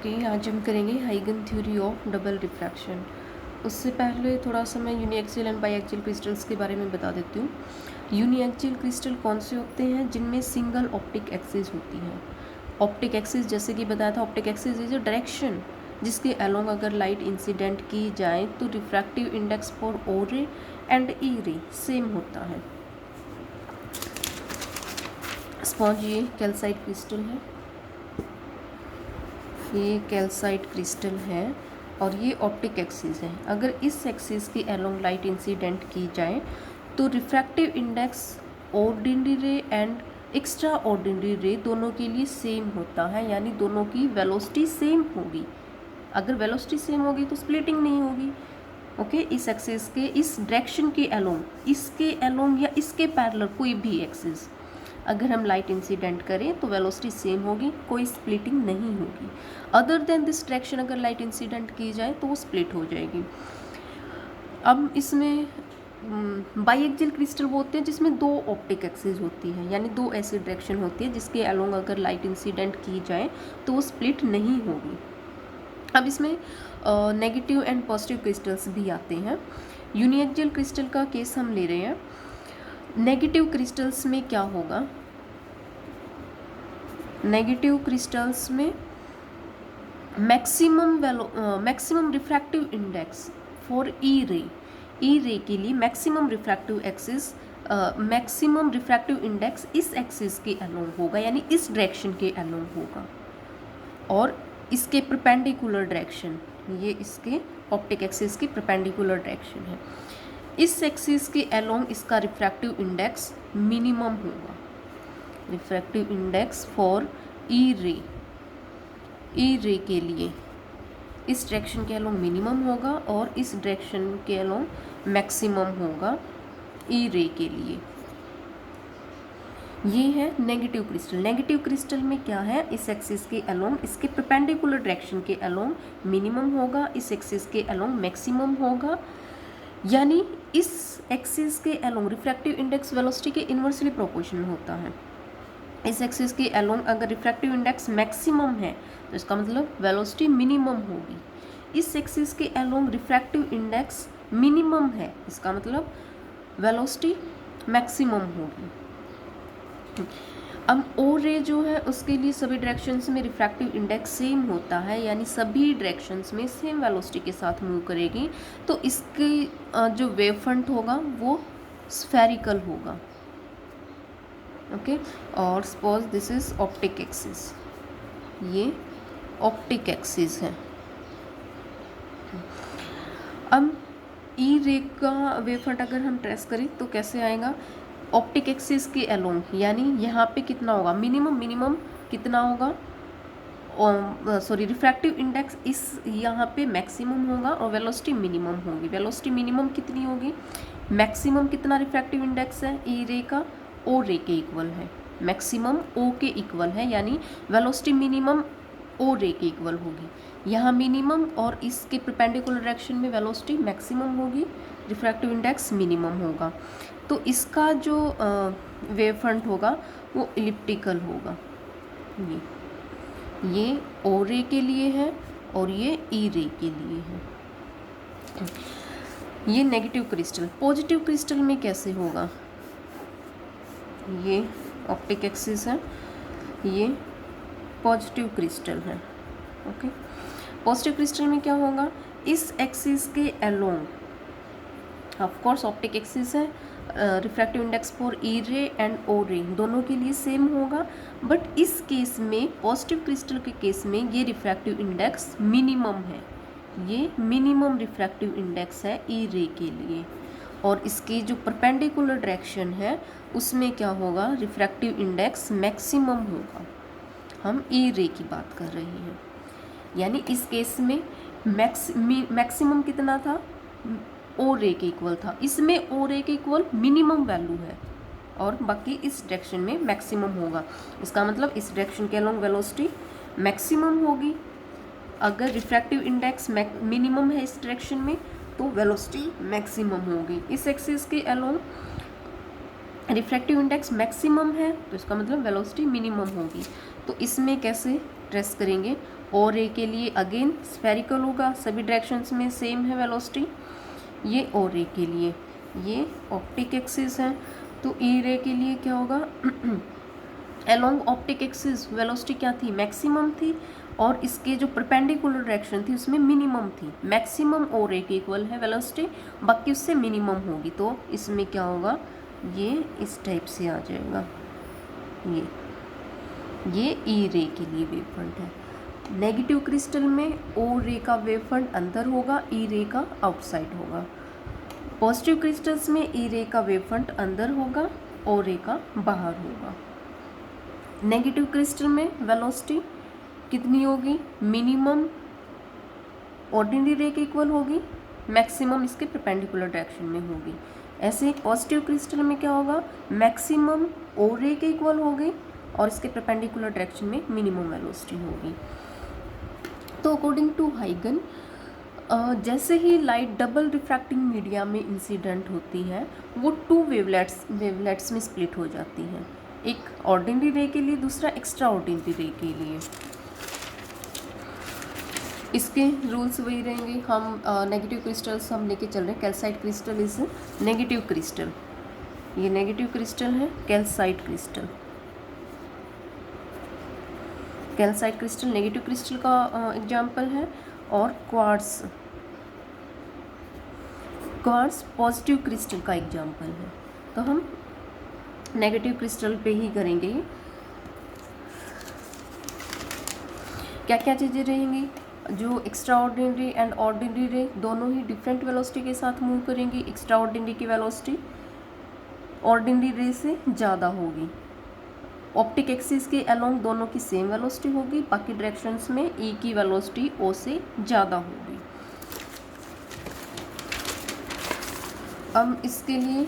Okay, आज हम करेंगे हाइगन थ्योरी ऑफ डबल रिफ्रैक्शन। उससे पहले थोड़ा सा मैं यूनिएक्सियल एंड बाईएक्सियल क्रिस्टल्स के बारे में बता देती हूँ। यूनिएक्सियल क्रिस्टल कौन से होते हैं? जिनमें सिंगल ऑप्टिक एक्सिस होती है। ऑप्टिक एक्सिस जैसे कि बताया था, optic axis is a direction जिसके अलोंग अगर लाइट इंसिडेंट की जाए तो रिफ्रैक्टिव इंडेक्स फॉर ओ रे एंड ई रे सेम होता है। स्पॉन्ज ये कैल्साइट क्रिस्टल है, ये कैल्साइट क्रिस्टल है और ये ऑप्टिक एक्सिस है। अगर इस एक्सिस की अलोंग लाइट इंसिडेंट की जाए तो रिफ्रैक्टिव इंडेक्स ऑर्डिनरी रे एंड एक्स्ट्रा ऑर्डिनरी रे दोनों के लिए सेम होता है, यानी दोनों की वेलोसिटी सेम होगी। अगर वेलोसिटी सेम होगी तो स्प्लिटिंग नहीं होगी। ओके, इस एक्सिस के इस डायरेक्शन के अलोंग, इसके अलोंग या इसके पैरेलल कोई भी एक्सिस अगर हम लाइट इंसिडेंट करें तो वेलोसिटी सेम होगी, कोई स्प्लिटिंग नहीं होगी। अदर देन दिस डायरेक्शन अगर लाइट इंसिडेंट की जाए तो वो स्प्लिट हो जाएगी। अब इसमें बाईएक्सियल क्रिस्टल वो होते हैं जिसमें दो ऑप्टिक एक्सिस होती है, यानी दो ऐसी डायरेक्शन होती है जिसके अलोंग अगर लाइट इंसिडेंट की जाए तो वो स्प्लिट नहीं होगी। अब इसमें नेगेटिव एंड पॉजिटिव क्रिस्टल्स भी आते हैं। यूनिएक्सियल क्रिस्टल का केस हम ले रहे हैं। नेगेटिव क्रिस्टल्स में क्या होगा? नेगेटिव क्रिस्टल्स में मैक्सिमम रिफ्रैक्टिव इंडेक्स फॉर ई रे के लिए मैक्सिमम रिफ्रैक्टिव इंडेक्स इस एक्सिस के अलोंग होगा, यानी इस डायरेक्शन के अलोंग होगा। और इसके परपेंडिकुलर डायरेक्शन, ये इसके ऑप्टिक एक्सिस की परपेंडिकुलर डायरेक्शन है। इस एक्सिस के अलोंग इसका रिफ्रैक्टिव इंडेक्स मिनिमम होगा। रिफ्रैक्टिव इंडेक्स फॉर ई रे के लिए इस डायरेक्शन के अलोंग मिनिमम होगा और इस डायरेक्शन के अलोंग मैक्सिमम होगा ई रे के लिए। ये है नेगेटिव क्रिस्टल। नेगेटिव क्रिस्टल में क्या है? इस एक्सिस के अलोंग, इसके परपेंडिकुलर डायरेक्शन के अलोंग मिनिमम होगा, इस एक्सिस के अलोंग मैक्सिमम होगा, यानी इस एक्सिस के अलोंग रिफ्रैक्टिव इंडेक्स वेलोसिटी के इन्वर्सली प्रोपोर्शनल होता है। इस एक्सिस के अलोंग अगर रिफ्रैक्टिव इंडेक्स मैक्सिमम है तो इसका मतलब वेलोसिटी मिनिमम होगी। इस एक्सिस के अलोंग रिफ्रैक्टिव इंडेक्स मिनिमम है, इसका मतलब वेलोसिटी मैक्सिमम होगी। अब ओ रे जो है उसके लिए सभी डायरेक्शंस में रिफ्रैक्टिव इंडेक्स सेम होता है, यानी सभी डायरेक्शंस में सेम वेलोसिटी के साथ मूव करेगी, तो इसकी जो वेव फ्रंट होगा वो स्फेरिकल होगा। ओके, और suppose this is optic axis, ये ऑप्टिक एक्सिस है। अब ई रे का वेव फ्रंट अगर हम ट्रेस करें तो कैसे आएगा? ऑप्टिक एक्सिस के अलोंग, यानी यहाँ पे कितना होगा? मिनिमम कितना होगा? सॉरी, रिफ्रैक्टिव इंडेक्स इस यहाँ पे मैक्सिमम होगा और वेलोसिटी मिनिमम होगी। वेलोसिटी मिनिमम कितनी होगी? मैक्सिमम कितना रिफ्रैक्टिव इंडेक्स है ई रे का? ओ रे के इक्वल है। मैक्सिमम ओ के इक्वल है, यानी वेलोसिटी मिनिमम ओ रे के इक्वल होगी। यहाँ मिनिमम और इसके परपेंडिकुलर डायरेक्शन में वेलोसिटी मैक्सिमम होगी, रिफ्रैक्टिव इंडेक्स मिनिमम होगा। तो इसका जो वेव फ्रंट होगा वो इलिप्टिकल होगा। ये ओ रे के लिए है और ये ई रे के लिए है। ये नेगेटिव क्रिस्टल। पॉजिटिव क्रिस्टल में कैसे होगा? ये ऑप्टिक एक्सिस है, ये पॉजिटिव क्रिस्टल है। ओके, पॉजिटिव क्रिस्टल में क्या होगा? इस एक्सिस के along, of course optic axis है, रिफ्रैक्टिव इंडेक्स फॉर ई रे एंड ओ रे दोनों के लिए सेम होगा, बट इस केस में पॉजिटिव क्रिस्टल के केस में ये रिफ्रैक्टिव इंडेक्स मिनिमम है। ये मिनिमम रिफ्रैक्टिव इंडेक्स है ई रे के लिए, और इसकी जो परपेंडिकुलर डायरेक्शन है उसमें क्या होगा? रिफ्रैक्टिव इंडेक्स मैक्सिमम होगा। हम ई रे की बात कर रहे हैं, यानी इस केस में मैक्सिमम कितना था? ओ रे के इक्वल था। इसमें ओ रे के इक्वल मिनिमम वैल्यू है और बाकी इस डायरेक्शन में मैक्सिमम होगा। इसका मतलब इस डायरेक्शन के अलोंग वेलोसिटी मैक्सिमम होगी। अगर रिफ्रैक्टिव इंडेक्स मिनिमम है इस डायरेक्शन में तो वेलोसिटी मैक्सिमम होगी। इस एक्सिस के अलोंग रिफ्रैक्टिव इंडेक्स मैक्सिमम है तो इसका मतलब वेलोसिटी मिनिमम होगी। तो इसमें कैसे ट्रेस करेंगे? ओ रे के लिए अगेन स्फेरिकल होगा, सभी डायरेक्शंस में सेम है वेलोसिटी। ये ओ रे के लिए ये ऑप्टिक एक्सिस है, तो ई रे के लिए क्या होगा अलोंग ऑप्टिक एक्सिस वेलोसिटी क्या थी, मैक्सिमम थी, और इसके जो परपेंडिकुलर डायरेक्शन थी उसमें मिनिमम थी। मैक्सिमम ओ रे के इक्वल है वेलोसिटी, बाकी उससे मिनिमम होगी, तो इसमें क्या होगा, ये इस टाइप से आ जाएगा। ये ई रे के लिए वेव फ्रंट है। नेगेटिव क्रिस्टल में ओ रे का वेव फ्रंट अंदर होगा, ई रे का आउटसाइड होगा। पॉजिटिव क्रिस्टल्स में ई रे का वेव फ्रंट अंदर होगा, ओ रे का बाहर होगा। नेगेटिव क्रिस्टल में वेलोसिटी कितनी होगी, मिनिमम ऑर्डिनरी रे के इक्वल होगी, मैक्सिमम इसके परपेंडिकुलर डायरेक्शन में होगी। ऐसे पॉजिटिव क्रिस्टल में क्या होगा, मैक्सिमम ओ रे के इक्वल होगी और इसके परपेंडिकुलर डायरेक्शन में मिनिमम वेलोसिटी होगी। तो अकॉर्डिंग टू हाइगन जैसे ही लाइट डबल रिफ्रैक्टिंग मीडिया में इंसिडेंट होती है वो टू वेवलेट्स में स्प्लिट हो जाती हैं, एक ऑर्डिनरी रे के लिए, दूसरा एक्स्ट्रा ऑर्डिनरी रे के लिए। इसके रूल्स वही रहेंगे। हम नेगेटिव क्रिस्टल्स हम लेके चल रहे हैं। Calcite crystal is negative crystal, ये नेगेटिव क्रिस्टल है calcite crystal. Calcite crystal negative crystal का एग्जाम्पल है, और क्वार्ट्स पॉजिटिव क्रिस्टल का एग्जाम्पल है। तो हम नेगेटिव क्रिस्टल पे ही करेंगे। क्या क्या चीज़ें रहेंगी, जो एक्स्ट्रा ऑर्डिनरी एंड ऑर्डिनरी रे दोनों ही डिफरेंट वेलोसिटी के साथ मूव करेंगी। एक्स्ट्रा ऑर्डिनरी की वेलोसिटी ऑर्डिनरी रे से ज़्यादा होगी। ऑप्टिक एक्सिस के अलोंग दोनों की सेम वेलोसिटी होगी, बाकी डायरेक्शंस में ई की वेलोसिटी ओ से ज़्यादा होगी। अब इसके लिए